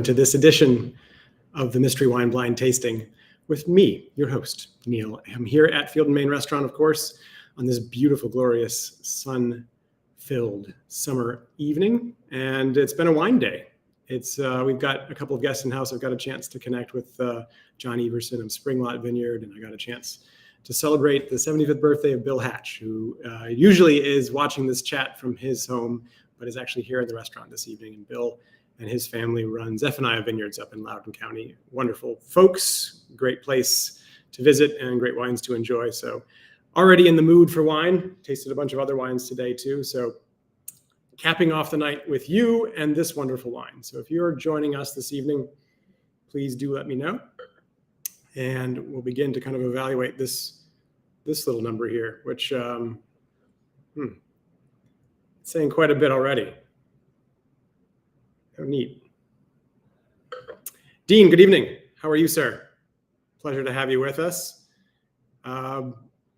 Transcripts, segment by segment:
to this edition of the Mystery Wine Blind Tasting with me, your host, Neal. I'm here at Field & Main Restaurant, of course, on this beautiful, glorious, sun-filled summer evening, and it's been a wine day. We've got a couple of guests in house. I've got a chance to connect with John Everson of Spring Lot Vineyard, and I got a chance to celebrate the 75th birthday of Bill Hatch, who usually is watching this chat from his home, but is actually here at the restaurant this evening. And Bill and his family run Zephaniah Vineyards up in Loudoun County. Wonderful folks, great place to visit and great wines to enjoy. So already in the mood for wine, tasted a bunch of other wines today too. So capping off the night with you and this wonderful wine. So if you're joining us this evening, please do let me know. And we'll begin to kind of evaluate this little number here, which it's saying quite a bit already. How neat. Dean, good evening. How are you, sir? Pleasure to have you with us.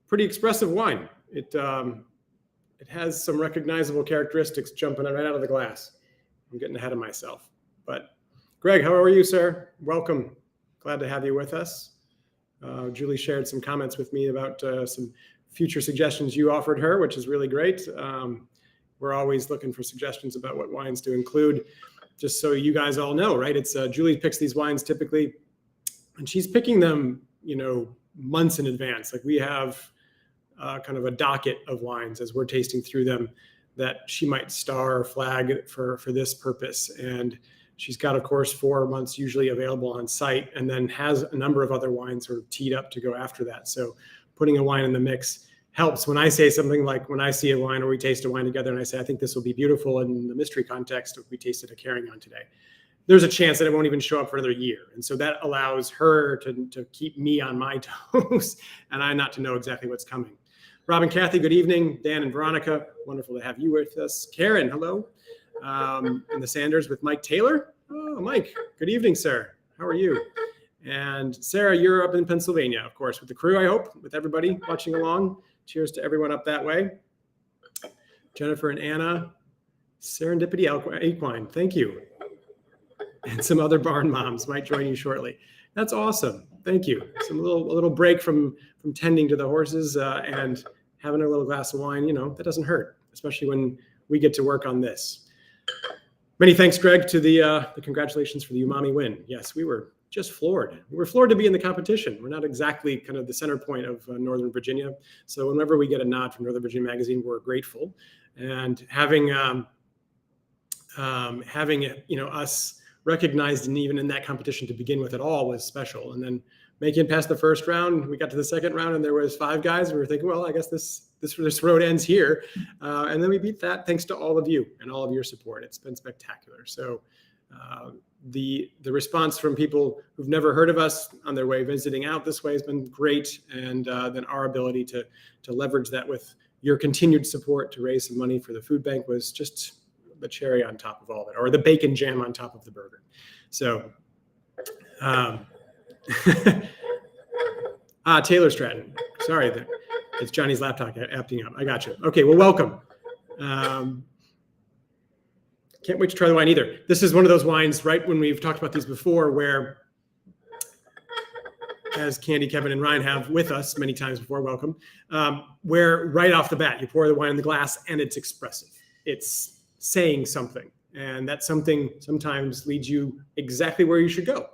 Pretty expressive wine. It has some recognizable characteristics jumping right out of the glass. I'm getting ahead of myself. But Greg, how are you, sir? Welcome. Glad to have you with us. Julie shared some comments with me about some future suggestions you offered her, which is really great. We're always looking for suggestions about what wines to include. Just so you guys all know, right? It's Julie picks these wines typically, and she's picking them, months in advance. Like we have kind of a docket of wines as we're tasting through them that she might star or flag for this purpose. And she's got, of course, 4 months usually available on site, and then has a number of other wines sort of teed up to go after that. So putting a wine in the mix helps. When I say something like, when I see a wine or we taste a wine together and I say, I think this will be beautiful in the mystery context, if we tasted a Carignan today, there's a chance that it won't even show up for another year. And so that allows her to keep me on my toes and I not to know exactly what's coming. Rob and Kathy, good evening. Dan and Veronica, wonderful to have you with us. Karen, hello. And the Sanders with Mike Taylor. Oh, Mike, good evening, sir. How are you? And Sarah, you're up in Pennsylvania, of course, with the crew, I hope, with everybody watching along. Cheers to everyone up that way. Jennifer and Anna, Serendipity Equine, thank you. And some other barn moms might join you shortly. That's awesome. Thank you. A little break from tending to the horses and having a little glass of wine, that doesn't hurt, especially when we get to work on this. Many thanks, Greg, to the congratulations for the umami win. Yes, we were just floored. We're floored to be in the competition. We're not exactly kind of the center point of Northern Virginia. So whenever we get a nod from Northern Virginia Magazine, we're grateful. And having us recognized and even in that competition to begin with at all was special. And then making it past the first round, we got to the second round and there was 5 guys. We were thinking, well, I guess this road ends here. And then we beat that thanks to all of you and all of your support. It's been spectacular. So the response from people who've never heard of us on their way visiting out this way has been great. And then our ability to leverage that with your continued support to raise some money for the food bank was just the cherry on top of all of it, or the bacon jam on top of the burger. So Taylor Stratton, sorry, it's Johnny's laptop acting up. I got you. Okay, well, welcome. Can't wait to try the wine either. This is one of those wines, right, when we've talked about these before, where, as Candy, Kevin, and Ryan have with us many times before, welcome, where right off the bat, you pour the wine in the glass and it's expressive. It's saying something. And that something sometimes leads you exactly where you should go.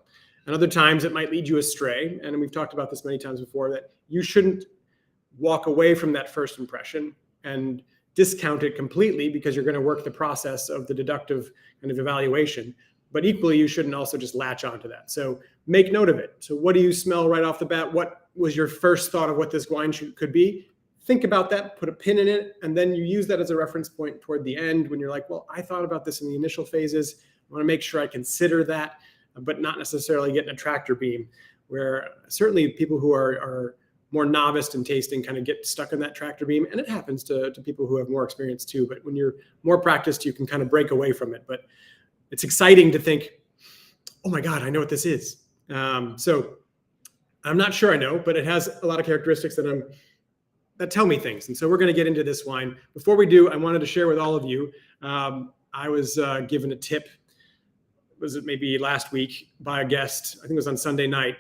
And other times it might lead you astray. And we've talked about this many times before, that you shouldn't walk away from that first impression and discount it completely because you're going to work the process of the deductive kind of evaluation. But equally, you shouldn't also just latch onto that. So make note of it. So what do you smell right off the bat? What was your first thought of what this wine could be? Think about that, put a pin in it, and then you use that as a reference point toward the end when you're like, well, I thought about this in the initial phases. I want to make sure I consider that, but not necessarily get in a tractor beam, where certainly people who are more novice in tasting kind of get stuck in that tractor beam. And it happens to people who have more experience too. But when you're more practiced, you can kind of break away from it. But it's exciting to think, oh my God, I know what this is. So I'm not sure I know, but it has a lot of characteristics that tell me things. And so we're going to get into this wine. Before we do, I wanted to share with all of you, I was given a tip was it maybe last week, by a guest. I think it was on Sunday night.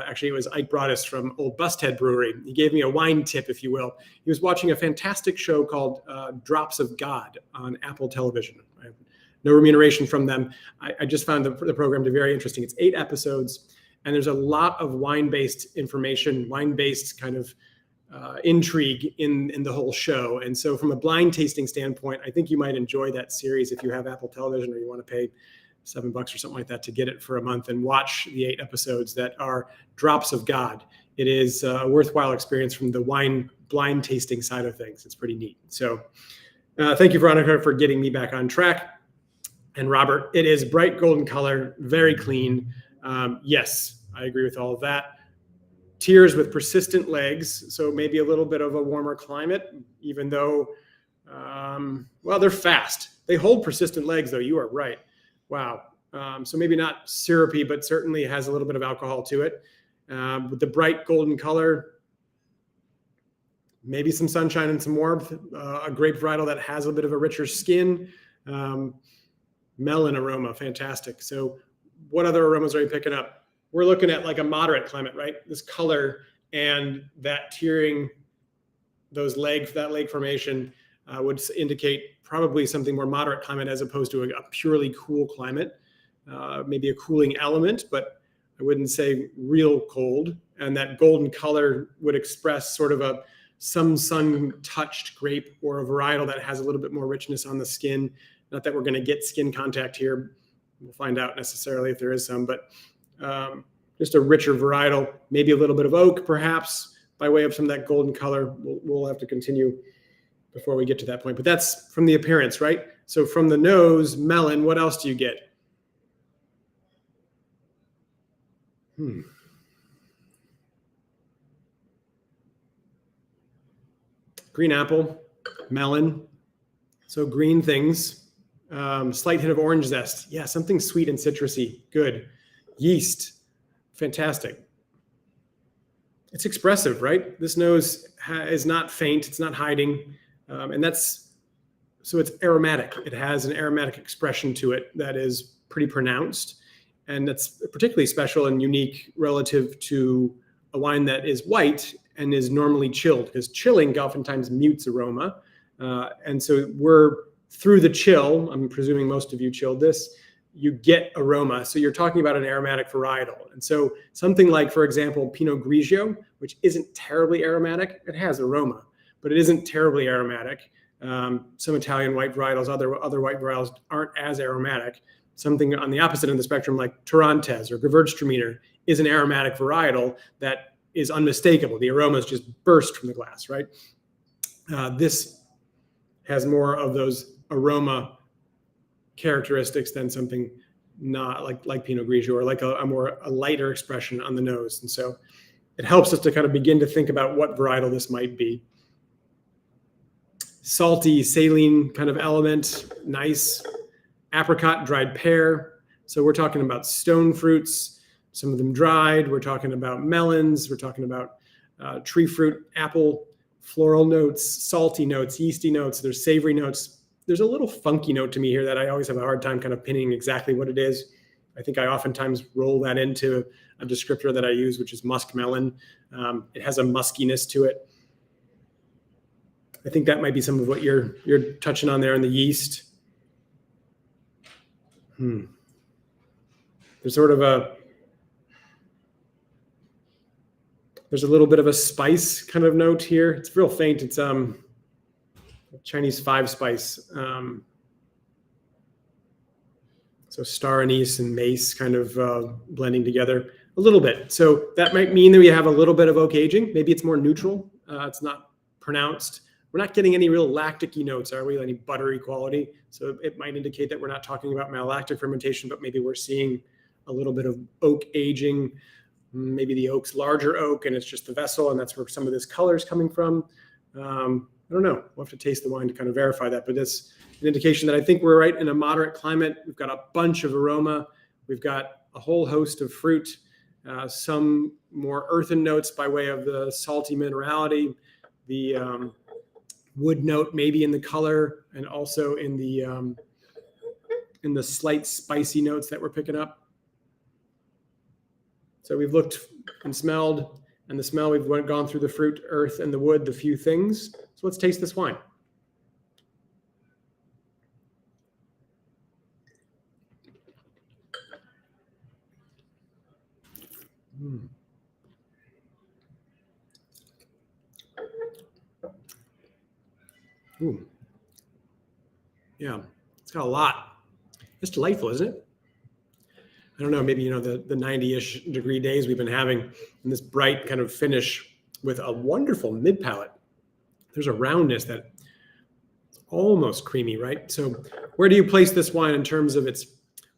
Actually, it was Ike Broadus from Old Busthead Brewery. He gave me a wine tip, if you will. He was watching a fantastic show called Drops of God on Apple Television. I have no remuneration from them. I just found the program to be very interesting. It's 8 episodes, and there's a lot of wine-based information, wine-based kind of intrigue in the whole show. And so from a blind tasting standpoint, I think you might enjoy that series if you have Apple Television or you want to pay $7 or something like that to get it for a month and watch the 8 episodes that are Drops of God. It is a worthwhile experience from the wine blind tasting side of things. It's pretty neat. So thank you, Veronica, for getting me back on track. And Robert, it is bright golden color, very clean. Yes, I agree with all of that. Tears with persistent legs, so maybe a little bit of a warmer climate, even though, well, they're fast. They hold persistent legs, though. You are right. Wow. So maybe not syrupy, but certainly has a little bit of alcohol to it. With the bright golden color, maybe some sunshine and some warmth. A grape varietal that has a bit of a richer skin. Melon aroma, fantastic. So what other aromas are you picking up? We're looking at like a moderate climate, right? This color and that tearing, that leg formation would indicate probably something more moderate climate as opposed to a purely cool climate. Maybe a cooling element, but I wouldn't say real cold. And that golden color would express sort of some sun-touched grape or a varietal that has a little bit more richness on the skin. Not that we're going to get skin contact here. We'll find out necessarily if there is some, but just a richer varietal, maybe a little bit of oak, perhaps, by way of some of that golden color. We'll have to continue before we get to that point. But that's from the appearance, right? So from the nose, melon, what else do you get? Green apple, melon. So green things. Slight hint of orange zest. Yeah, something sweet and citrusy. Good. Yeast. Fantastic. It's expressive, right? This nose is not faint. It's not hiding. And so it's aromatic. It has an aromatic expression to it that is pretty pronounced. And that's particularly special and unique relative to a wine that is white and is normally chilled, because chilling oftentimes mutes aroma. And so we're through the chill, I'm presuming most of you chilled this, you get aroma. So you're talking about an aromatic varietal. And so something like, for example, Pinot Grigio, which isn't terribly aromatic, it has aroma, but it isn't terribly aromatic. Some Italian white varietals, other white varietals aren't as aromatic. Something on the opposite end of the spectrum like Torrontés or Gewürztraminer is an aromatic varietal that is unmistakable. The aromas just burst from the glass, right? This has more of those aroma characteristics than something not like Pinot Grigio, or like a lighter expression on the nose. And so it helps us to kind of begin to think about what varietal this might be. Salty, saline kind of element, nice. Apricot, dried pear. So we're talking about stone fruits, some of them dried. We're talking about melons. We're talking about tree fruit, apple, floral notes, salty notes, yeasty notes. There's savory notes. There's a little funky note to me here that I always have a hard time kind of pinning exactly what it is. I think I oftentimes roll that into a descriptor that I use, which is muskmelon. It has a muskiness to it. I think that might be some of what you're touching on there in the yeast. There's sort of there's a little bit of a spice kind of note here. It's real faint. It's Chinese 5-spice. So star anise and mace kind of blending together a little bit. So that might mean that we have a little bit of oak aging. Maybe it's more neutral. It's not pronounced. We're not getting any real lactic-y notes, are we? Any buttery quality. So it might indicate that we're not talking about malolactic fermentation, but maybe we're seeing a little bit of oak aging. Maybe the oak's larger oak and it's just the vessel, and that's where some of this color is coming from. I don't know. We'll have to taste the wine to kind of verify that, but that's an indication that I think we're right in a moderate climate. We've got a bunch of aroma. We've got a whole host of fruit, some more earthen notes by way of the salty minerality, the wood note maybe in the color and also in the in the slight spicy notes that we're picking up? So we've looked and smelled, and the smell, we've gone through the fruit, earth, and the wood, the few things. So let's taste this wine. Mm. Ooh. Yeah, it's got a lot. It's delightful, isn't it? I don't know, maybe, the 90-ish degree days we've been having, and this bright kind of finish with a wonderful mid palate. There's a roundness that almost creamy, right? So where do you place this wine in terms of its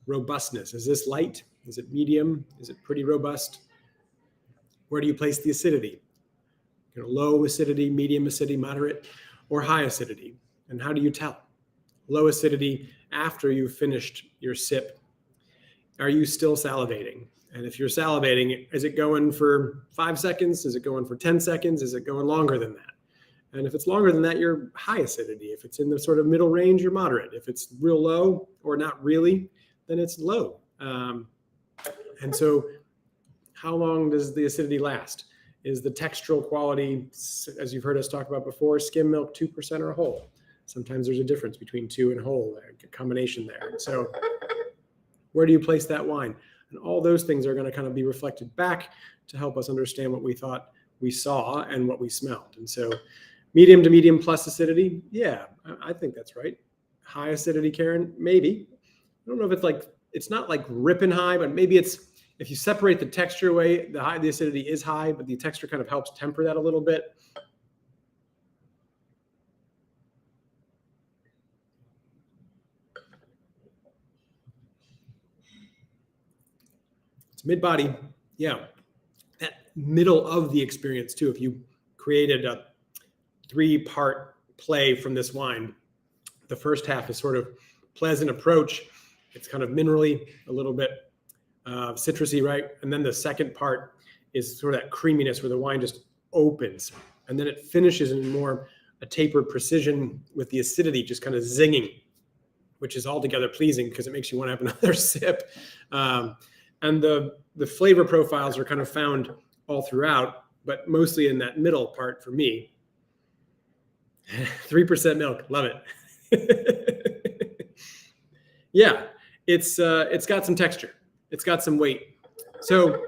robustness? Is this light? Is it medium? Is it pretty robust? Where do you place the acidity? Low acidity, medium acidity, moderate, or high acidity? And how do you tell? Low acidity after you've finished your sip. Are you still salivating? And if you're salivating, is it going for 5 seconds? Is it going for 10 seconds? Is it going longer than that? And if it's longer than that, you're high acidity. If it's in the sort of middle range, you're moderate. If it's real low or not really, then it's low. And so how long does the acidity last? Is the textural quality, as you've heard us talk about before, skim milk 2% or whole? Sometimes there's a difference between 2 and whole, a combination there. And so where do you place that wine? And all those things are going to kind of be reflected back to help us understand what we thought we saw and what we smelled. And so medium to medium plus acidity, yeah, I think that's right. High acidity, Karen, maybe. I don't know if it's not like ripping high, but maybe it's, if you separate the texture away, the acidity is high, but the texture kind of helps temper that a little bit. It's mid-body, yeah. That middle of the experience too. If you created a 3-part play from this wine, the first half is sort of pleasant approach. It's kind of minerally, a little bit citrusy, right? And then the second part is sort of that creaminess where the wine just opens. And then it finishes in more a tapered precision with the acidity just kind of zinging, which is altogether pleasing because it makes you want to have another sip. And the flavor profiles are kind of found all throughout, but mostly in that middle part for me. 3% milk, love it. Yeah, it's got some texture. It's got some weight. So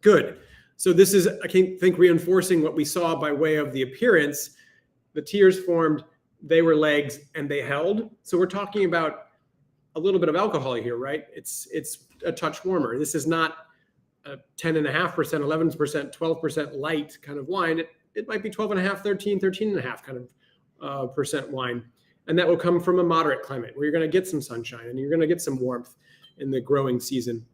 good. So this is, I think, reinforcing what we saw by way of the appearance. The tears formed, they were legs, and they held. So we're talking about a little bit of alcohol here, right? It's a touch warmer. This is not a 10.5%, 11%, 12% light kind of wine. It might be 12.5, 13.5 kind of percent wine. And that will come from a moderate climate where you're going to get some sunshine and you're going to get some warmth in the growing season.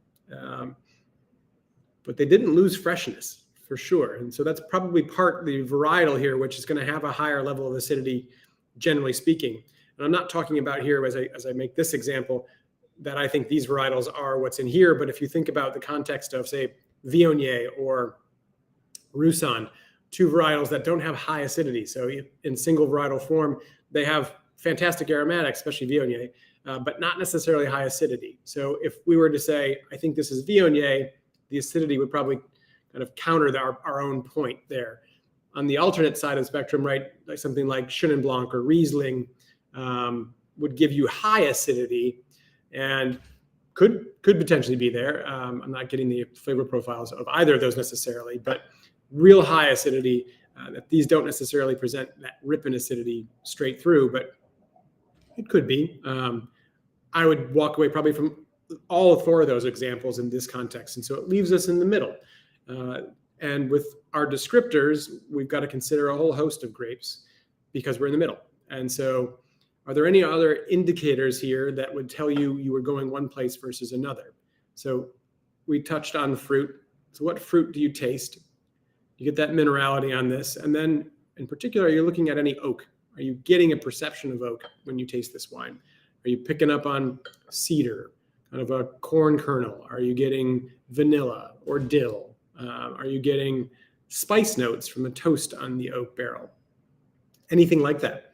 But they didn't lose freshness for sure. And so that's probably part the varietal here, which is going to have a higher level of acidity, generally speaking. And I'm not talking about here as I make this example that I think these varietals are what's in here. But if you think about the context of, say, Viognier or Roussanne, 2 varietals that don't have high acidity. So in single varietal form, they have fantastic aromatics, especially Viognier, but not necessarily high acidity. So if we were to say, I think this is Viognier, the acidity would probably kind of counter our own point there. On the alternate side of the spectrum, right, like something like Chenin Blanc or Riesling would give you high acidity and could potentially be there. I'm not getting the flavor profiles of either of those necessarily, but real high acidity, that these don't necessarily present that ripping acidity straight through, but it could be. I would walk away probably from all 4 of those examples in this context. And so it leaves us in the middle. And with our descriptors, we've got to consider a whole host of grapes because we're in the middle. And so are there any other indicators here that would tell you were going one place versus another? So we touched on fruit. So what fruit do you taste? You get that minerality on this. And then in particular, you're looking at any oak. Are you getting a perception of oak when you taste this wine? Are you picking up on cedar, kind of a corn kernel? Are you getting vanilla or dill? Are you getting spice notes from the toast on the oak barrel? Anything like that?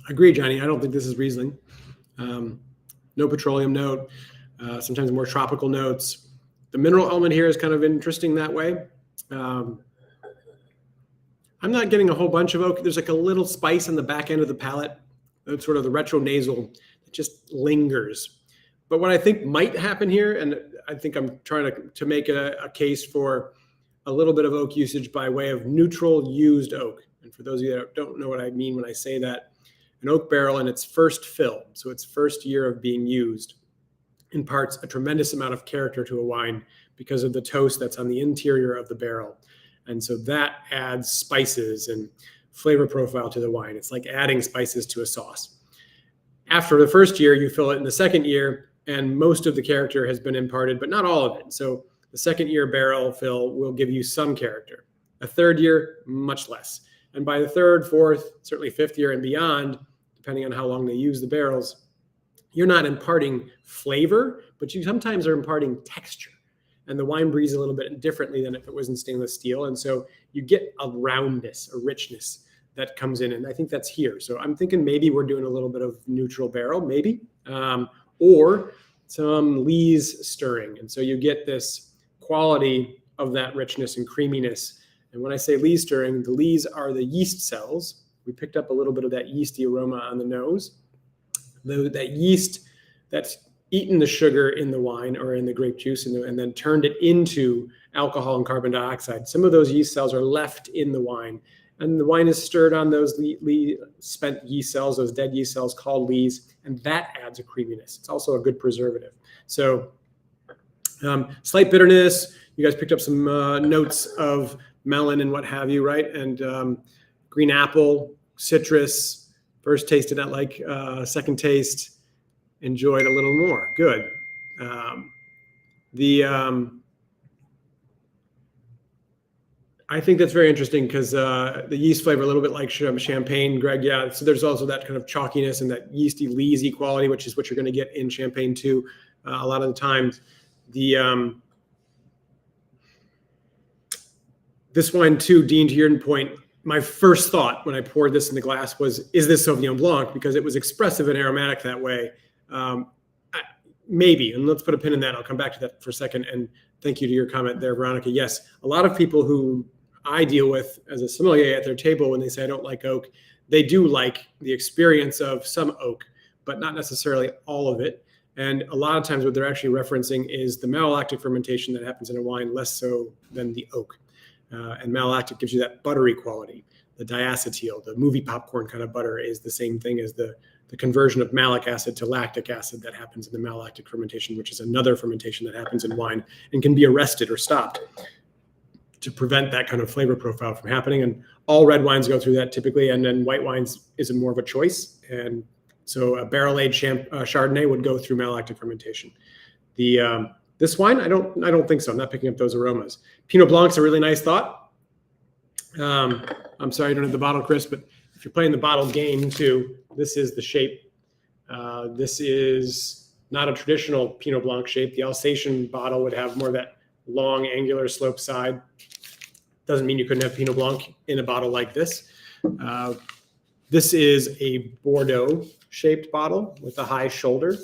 agree, Johnny. I don't think this is Riesling. No petroleum note, sometimes more tropical notes. The mineral element here is kind of interesting that way. I'm not getting a whole bunch of oak. There's like a little spice on the back end of the palate, sort of the retronasal that just lingers. But what I think might happen here, and I think I'm trying to make a case for a little bit of oak usage by way of neutral used oak. And for those of you that don't know what I mean when I say that, an oak barrel in its first fill, so its first year of being used, imparts a tremendous amount of character to a wine because of the toast that's on the interior of the barrel. And so that adds spices and flavor profile to the wine. It's like adding spices to a sauce. After the first year, you fill it in the second year, and most of the character has been imparted, but not all of it. So the second year barrel fill will give you some character. A third year, much less. And by the third, fourth, certainly fifth year and beyond, depending on how long they use the barrels, you're not imparting flavor, but you sometimes are imparting texture. And the wine breathes a little bit differently than if it was in stainless steel. And so you get a roundness, a richness that comes in. And I think that's here. So I'm thinking maybe we're doing a little bit of neutral barrel, maybe, or some lees stirring. And so you get this quality of that richness and creaminess. And when I say lees stirring, the lees are the yeast cells. We picked up a little bit of that yeasty aroma on the nose. That yeast that's eaten the sugar in the wine or in the grape juice and then turned it into alcohol and carbon dioxide. Some of those yeast cells are left in the wine, and the wine is stirred on those spent yeast cells, those dead yeast cells called lees, and that adds a creaminess. It's also a good preservative. So slight bitterness. You guys picked up some notes of melon and what have you, right? And green apple, citrus. First taste did not like, second taste enjoyed a little more. Good. I think that's very interesting because the yeast flavor, a little bit like champagne, Greg. Yeah. So there's also that kind of chalkiness and that yeasty, leesy quality, which is what you're going to get in champagne too. A lot of the times, this wine too, Dean, to your point, my first thought when I poured this in the glass was, is this Sauvignon Blanc? Because it was expressive and aromatic that way. Maybe, and let's put a pin in that. I'll come back to that for a second. And thank you to your comment there, Veronica. Yes, a lot of people who I deal with as a sommelier at their table, when they say I don't like oak, they do like the experience of some oak, but not necessarily all of it. And a lot of times what they're actually referencing is the malolactic fermentation that happens in a wine, less so than the oak. And malolactic gives you that buttery quality. The diacetyl, the movie popcorn kind of butter, is the same thing as the conversion of malic acid to lactic acid that happens in the malolactic fermentation, which is another fermentation that happens in wine and can be arrested or stopped to prevent that kind of flavor profile from happening. And all red wines go through that typically, and then white wines is more of a choice. And so a barrel-aged Chardonnay would go through malolactic fermentation. This wine, I don't think so. I'm not picking up those aromas. Pinot Blanc's a really nice thought. I'm sorry I don't have the bottle, Chris, but if you're playing the bottle game too, this is the shape. This is not a traditional Pinot Blanc shape. The Alsatian bottle would have more of that long angular slope side. Doesn't mean you couldn't have Pinot Blanc in a bottle like this. This is a Bordeaux shaped bottle with a high shoulder,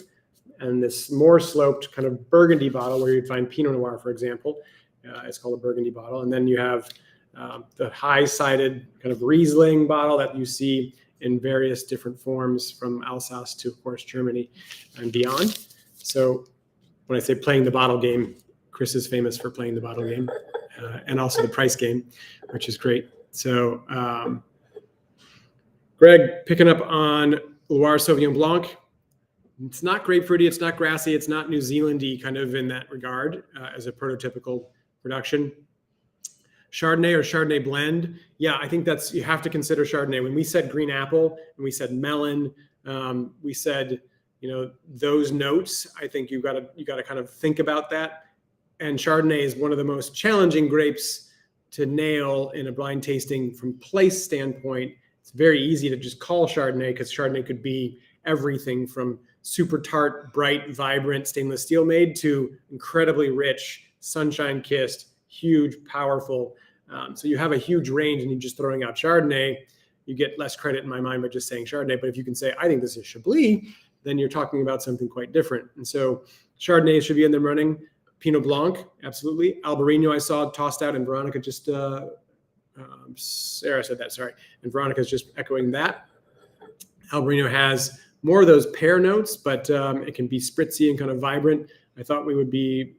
and this more sloped kind of Burgundy bottle where you'd find Pinot Noir, for example. It's called a Burgundy bottle. And then you have the high-sided kind of Riesling bottle that you see in various different forms from Alsace to, of course, Germany and beyond. So when I say playing the bottle game, Chris is famous for playing the bottle game and also the price game, which is great. So Greg, picking up on Loire Sauvignon Blanc. It's not grapefruity, it's not grassy, it's not New Zealandy kind of in that regard as a prototypical production. Chardonnay or Chardonnay blend. Yeah, I think that's, you have to consider Chardonnay. When we said green apple and we said melon, we said, those notes, I think you got to kind of think about that. And Chardonnay is one of the most challenging grapes to nail in a blind tasting from place standpoint. It's very easy to just call Chardonnay because Chardonnay could be everything from super tart, bright, vibrant stainless steel made to incredibly rich, sunshine kissed, huge, powerful. So you have a huge range, and you're just throwing out Chardonnay. you get less credit in my mind by just saying Chardonnay. But if you can say, I think this is Chablis, then you're talking about something quite different. And so Chardonnay should be in the running. Pinot Blanc, absolutely. Albarino I saw tossed out, and Veronica just, Sarah said that, sorry. And Veronica's just echoing that. Albarino has more of those pear notes, but it can be spritzy and kind of vibrant. I thought we would be,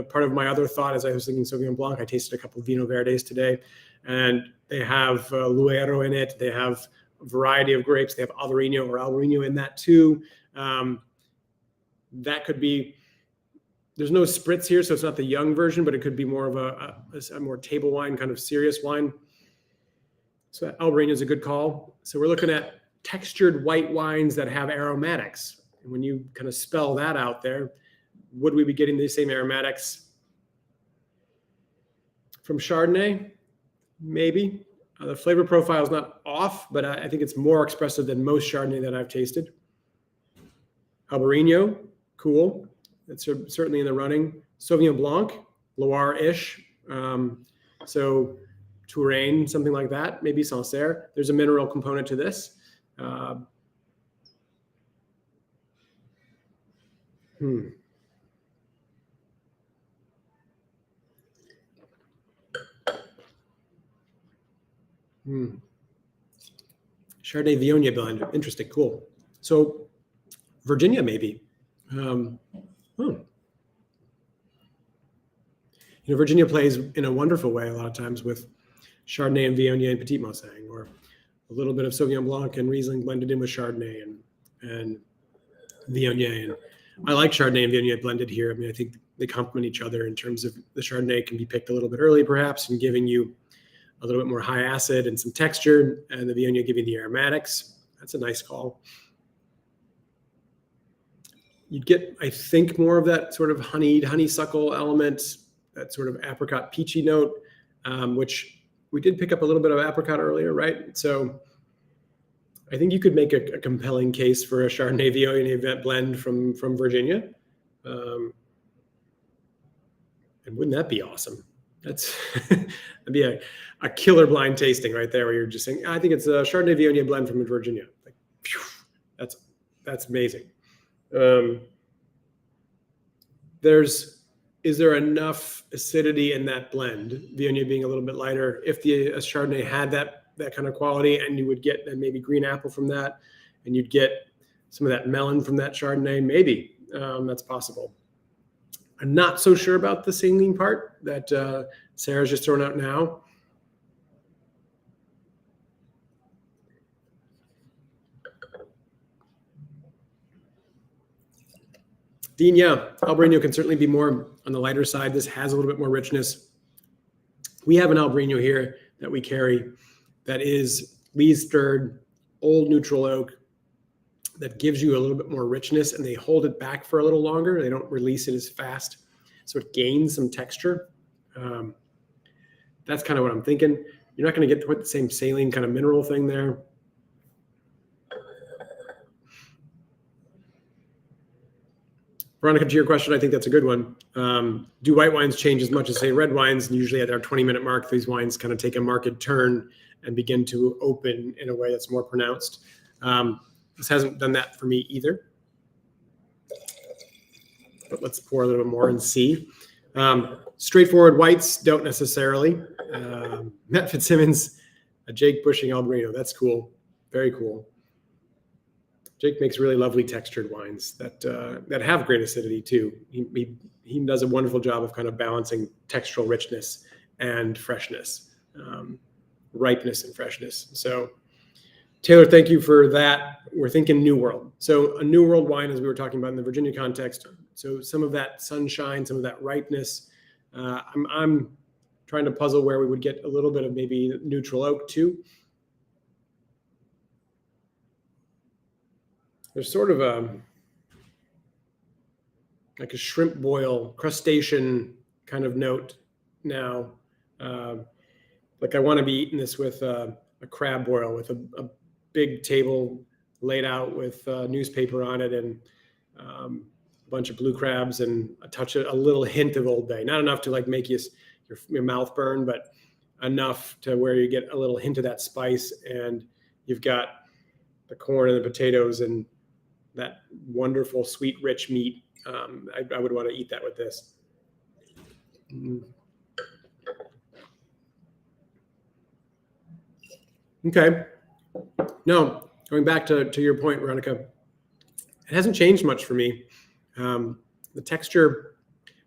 part of my other thought as I was thinking Sauvignon Blanc, I tasted a couple of Vino Verdes today, and they have Luero in it. They have a variety of grapes. They have Albarino or Albarino in that too. That could be, there's no spritz here, so it's not the young version, but it could be more of a more table wine, kind of serious wine. So Albarino is a good call. So we're looking at textured white wines that have aromatics. And when you kind of spell that out there, would we be getting the same aromatics from Chardonnay? Maybe. The flavor profile is not off, but I think it's more expressive than most Chardonnay that I've tasted. Albarino, cool. That's certainly in the running. Sauvignon Blanc, Loire-ish. So Touraine, something like that. Maybe Sancerre. There's a mineral component to this. Chardonnay Viognier blend. Interesting. Cool. So Virginia, maybe. Virginia plays in a wonderful way a lot of times with Chardonnay and Viognier and Petit Manseng, or a little bit of Sauvignon Blanc and Riesling blended in with Chardonnay and Viognier. And I like Chardonnay and Viognier blended here. I mean, I think they complement each other in terms of the Chardonnay can be picked a little bit early, perhaps, and giving you a little bit more high acid and some texture, and the Viognier giving the aromatics. That's a nice call. You'd get, I think, more of that sort of honeysuckle element, that sort of apricot peachy note, which we did pick up a little bit of apricot earlier, right? So I think you could make a compelling case for a Chardonnay Viognier blend from Virginia. And wouldn't that be awesome? That'd be a killer blind tasting right there, where you're just saying, I think it's a Chardonnay Viognier blend from Virginia. Like, phew, that's amazing. Is there enough acidity in that blend, Viognier being a little bit lighter, if the Chardonnay had that kind of quality, and you would get maybe green apple from that, and you'd get some of that melon from that Chardonnay? Maybe that's possible. I'm not so sure about the saline part that Sarah's just thrown out now. Dean, yeah, Albarino can certainly be more on the lighter side. This has a little bit more richness. We have an Albarino here that we carry that is lees stirred, old neutral oak, that gives you a little bit more richness, and they hold it back for a little longer. They don't release it as fast, so it gains some texture. That's kind of what I'm thinking. You're not going to get quite the same saline kind of mineral thing there. Veronica, to your question, I think that's a good one. Do white wines change as much as, say, red wines? And usually at our 20-minute mark, these wines kind of take a marked turn and begin to open in a way that's more pronounced. This hasn't done that for me either. But let's pour a little bit more and see. Straightforward whites don't necessarily. Matt Fitzsimmons, Jake Bushing Albarino. That's cool. Very cool. Jake makes really lovely textured wines that have great acidity too. He does a wonderful job of kind of balancing textural richness and freshness, ripeness and freshness. So Taylor, thank you for that. We're thinking New World. So a New World wine, as we were talking about in the Virginia context. So some of that sunshine, some of that ripeness. I'm trying to puzzle where we would get a little bit of maybe neutral oak too. There's sort of like a shrimp boil, crustacean kind of note now. Like I want to be eating this with a crab boil, with a big table laid out with newspaper on it, and a bunch of blue crabs and a little hint of Old Bay. Not enough to like make your mouth burn, but enough to where you get a little hint of that spice and you've got the corn and the potatoes and that wonderful, sweet, rich meat. I would want to eat that with this. Okay. No, going back to your point, Veronica, it hasn't changed much for me. The texture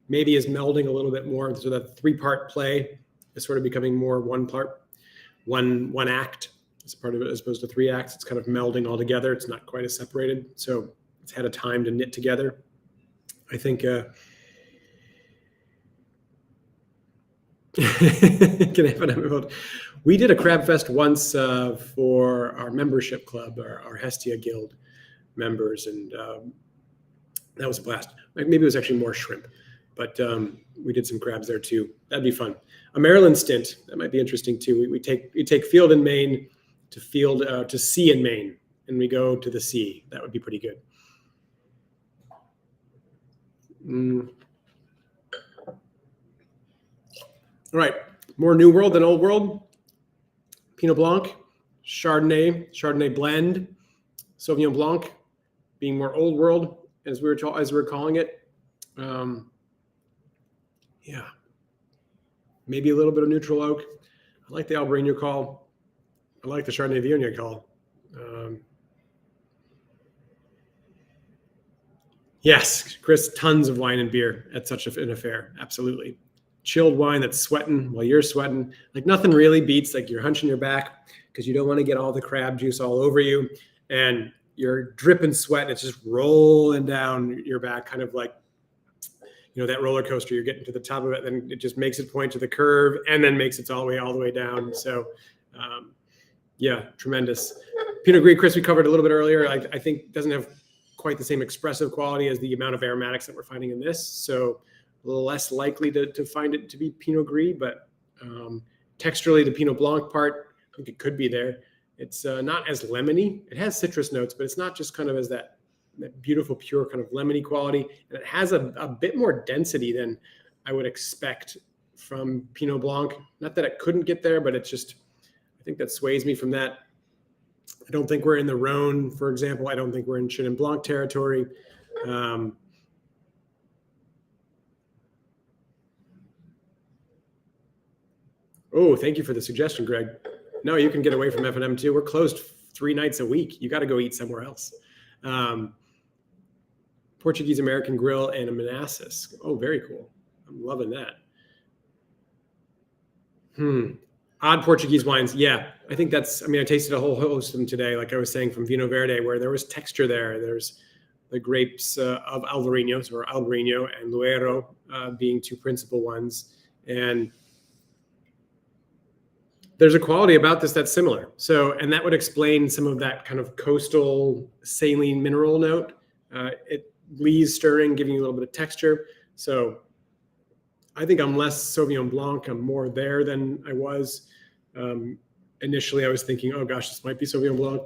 maybe is melding a little bit more. So that 3-part play is sort of becoming more one act as part of it, as opposed to 3 acts. It's kind of melding all together. It's not quite as separated. So it's had a time to knit together. I think can happen. We did a Crab Fest once for our membership club, our Hestia Guild members, and that was a blast. Maybe it was actually more shrimp, but we did some crabs there too. That'd be fun. A Maryland stint, that might be interesting too. We take field in Maine to sea in Maine, and we go to the sea. That would be pretty good. All right, more New World than Old World. Pinot Blanc, Chardonnay blend, Sauvignon Blanc being more Old World as we were calling it. Yeah, maybe a little bit of neutral oak. I like the Albarino call. I like the Chardonnay Viognier call. Yes, Chris, tons of wine and beer at such an affair. Absolutely. Chilled wine that's sweating while you're sweating. Like nothing really beats like you're hunching your back because you don't want to get all the crab juice all over you. And you're dripping sweat and it's just rolling down your back, kind of like, that roller coaster. You're getting to the top of it, then it just makes it point to the curve and then makes it all the way down. So, yeah, tremendous. Pinot Gris, Chris, we covered a little bit earlier. I think doesn't have quite the same expressive quality as the amount of aromatics that we're finding in this. So a little less likely to find it to be Pinot Gris, but texturally, the Pinot Blanc part, I think it could be there. It's not as lemony. It has citrus notes, but it's not just kind of as that beautiful, pure kind of lemony quality. And it has a bit more density than I would expect from Pinot Blanc. Not that it couldn't get there, but it's just, I think that sways me from that. I don't think we're in the Rhone, for example. I don't think we're in Chenin Blanc territory. Oh, thank you for the suggestion, Greg. No, you can get away from F&M too. We're closed 3 nights a week. You got to go eat somewhere else. Portuguese American Grill and a Manassas. Oh, very cool. I'm loving that. Odd Portuguese wines. Yeah, I think I tasted a whole host of them today, like I was saying, from Vino Verde, where there was texture there. There's the grapes of Alvarinho, or Alvarinho and Loero being 2 principal ones. And there's a quality about this that's similar. So, and that would explain some of that kind of coastal saline mineral note. Lees stirring, giving you a little bit of texture. So I think I'm less Sauvignon Blanc. I'm more there than I was. Initially, I was thinking, oh gosh, this might be Sauvignon Blanc.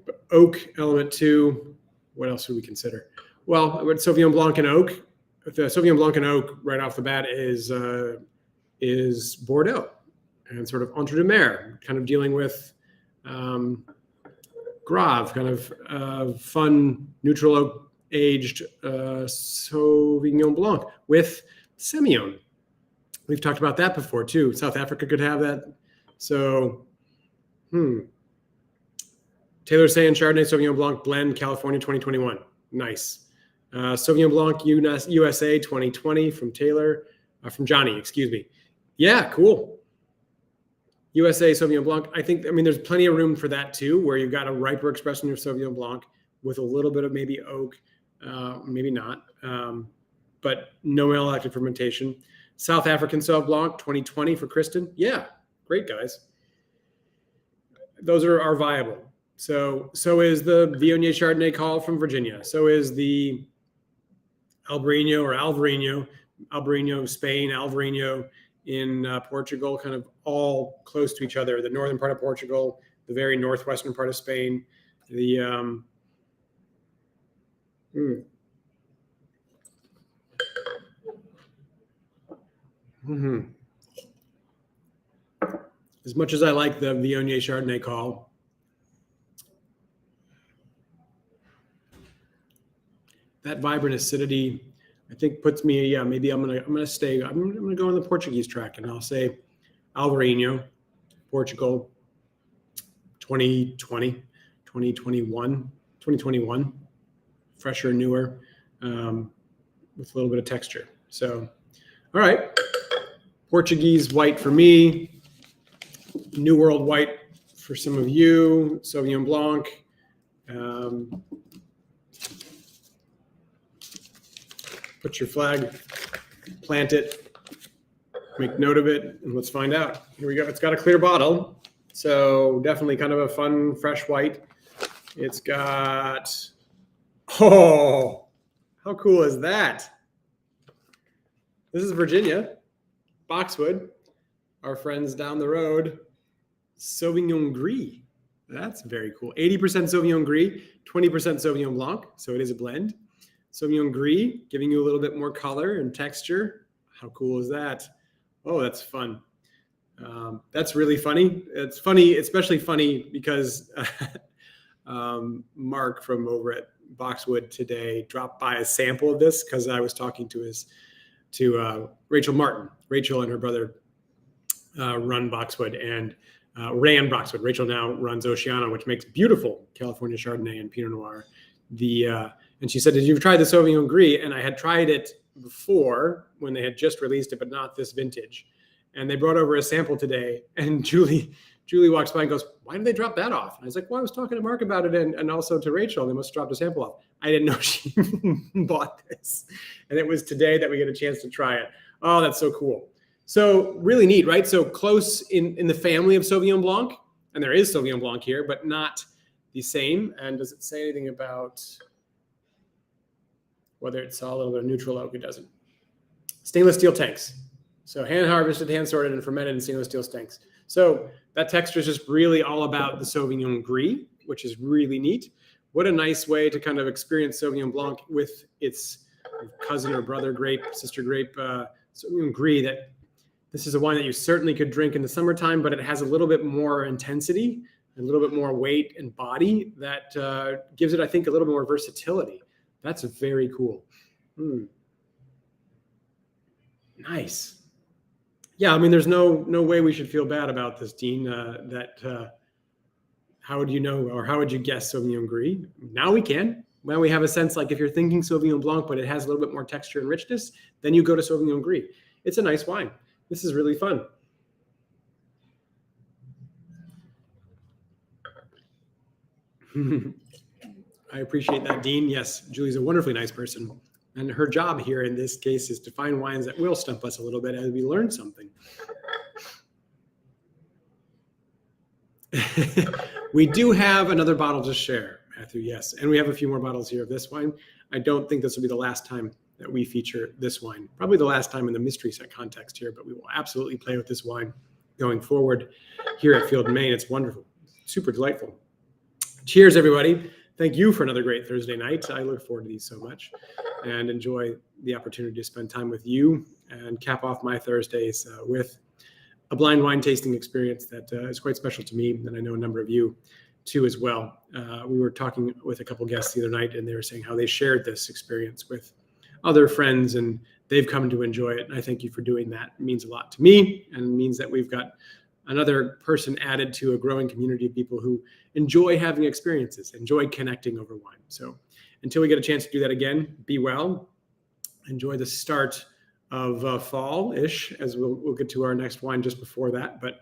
But oak element 2. What else would we consider? Well, Sauvignon Blanc and oak. The Sauvignon Blanc and oak right off the bat is Bordeaux and sort of entre deux mer, kind of dealing with Grave, kind of fun neutral oak aged Sauvignon Blanc with Semillon. We've talked about that before too. South Africa could have that. So, Taylor saying Chardonnay Sauvignon Blanc blend California 2021. Nice. Sauvignon Blanc USA 2020 from Taylor, from Johnny, excuse me. Yeah, cool. USA Sauvignon Blanc. I think, there's plenty of room for that too, where you've got a riper expression of Sauvignon Blanc with a little bit of maybe oak, maybe not, but no malolactic fermentation. South African Sauv Blanc 2020 for Kristen. Yeah, great guys. Those are viable. So is the Viognier Chardonnay call from Virginia. So is the Albarino or Alvarinho, Albarino Spain, Alvarinho in Portugal, kind of all close to each other. The northern part of Portugal, the very northwestern part of Spain, the As much as I like the Viognier Chardonnay call, that vibrant acidity, I think puts me, yeah, maybe I'm gonna go on the Portuguese track, and I'll say Alvarinho, Portugal, 2020, 2021, fresher, newer, with a little bit of texture. So, all right, Portuguese white for me, New World white for some of you, Sauvignon Blanc. Put your flag, plant it, make note of it, and let's find out. Here we go. It's got a clear bottle, so definitely kind of a fun, fresh white. It's got, oh, how cool is that? This is Virginia, Boxwood, our friends down the road, Sauvignon Gris. That's very cool. 80% Sauvignon Gris, 20% Sauvignon Blanc, so it is a blend. Sauvignon Gris, giving you a little bit more color and texture. How cool is that? Oh, that's fun. That's really funny. It's funny, especially funny because Mark from over at Boxwood today dropped by a sample of this because I was talking to Rachel Martin. Rachel and her brother run Boxwood and ran Boxwood. Rachel now runs Oceano, which makes beautiful California Chardonnay and Pinot Noir. And she said, "Did you try the Sauvignon Gris?" And I had tried it before when they had just released it, but not this vintage. And they brought over a sample today. And Julie walks by and goes, "Why did they drop that off?" And I was like, "Well, I was talking to Mark about it and also to Rachel. They must have dropped a sample off." I didn't know she bought this. And it was today that we get a chance to try it. Oh, that's so cool. So really neat, right? So close in the family of Sauvignon Blanc. And there is Sauvignon Blanc here, but not the same. And does it say anything about whether it's solid or neutral oak? It doesn't. Stainless steel tanks. So hand harvested, hand sorted, and fermented in stainless steel tanks. So that texture is just really all about the Sauvignon Gris, which is really neat. What a nice way to kind of experience Sauvignon Blanc with its cousin or brother grape, sister grape, Sauvignon Gris. That this is a wine that you certainly could drink in the summertime, but it has a little bit more intensity, a little bit more weight and body that gives it, I think, a little more versatility. That's very cool. Nice. Yeah, I mean, there's no way we should feel bad about this, Dean. How would you know, or how would you guess Sauvignon Gris? Now we can. Well, we have a sense, like if you're thinking Sauvignon Blanc, but it has a little bit more texture and richness, then you go to Sauvignon Gris. It's a nice wine. This is really fun. I appreciate that, Dean. Yes, Julie's a wonderfully nice person. And her job here in this case is to find wines that will stump us a little bit as we learn something. We do have another bottle to share, Matthew, yes. And we have a few more bottles here of this wine. I don't think this will be the last time that we feature this wine. Probably the last time in the mystery set context here, but we will absolutely play with this wine going forward here at Field & Main. It's wonderful, super delightful. Cheers, everybody. Thank you for another great Thursday night. I look forward to these so much and enjoy the opportunity to spend time with you and cap off my Thursdays with a blind wine tasting experience that is quite special to me, and I know a number of you too as well. We were talking with a couple guests the other night, and they were saying how they shared this experience with other friends, and they've come to enjoy it. And I thank you for doing that. It means a lot to me, and means that we've got another person added to a growing community of people who enjoy having experiences, enjoy connecting over wine. So until we get a chance to do that again, be well. Enjoy the start of fall-ish, as we'll get to our next wine just before that. But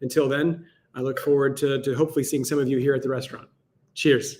until then, I look forward to hopefully seeing some of you here at the restaurant. Cheers.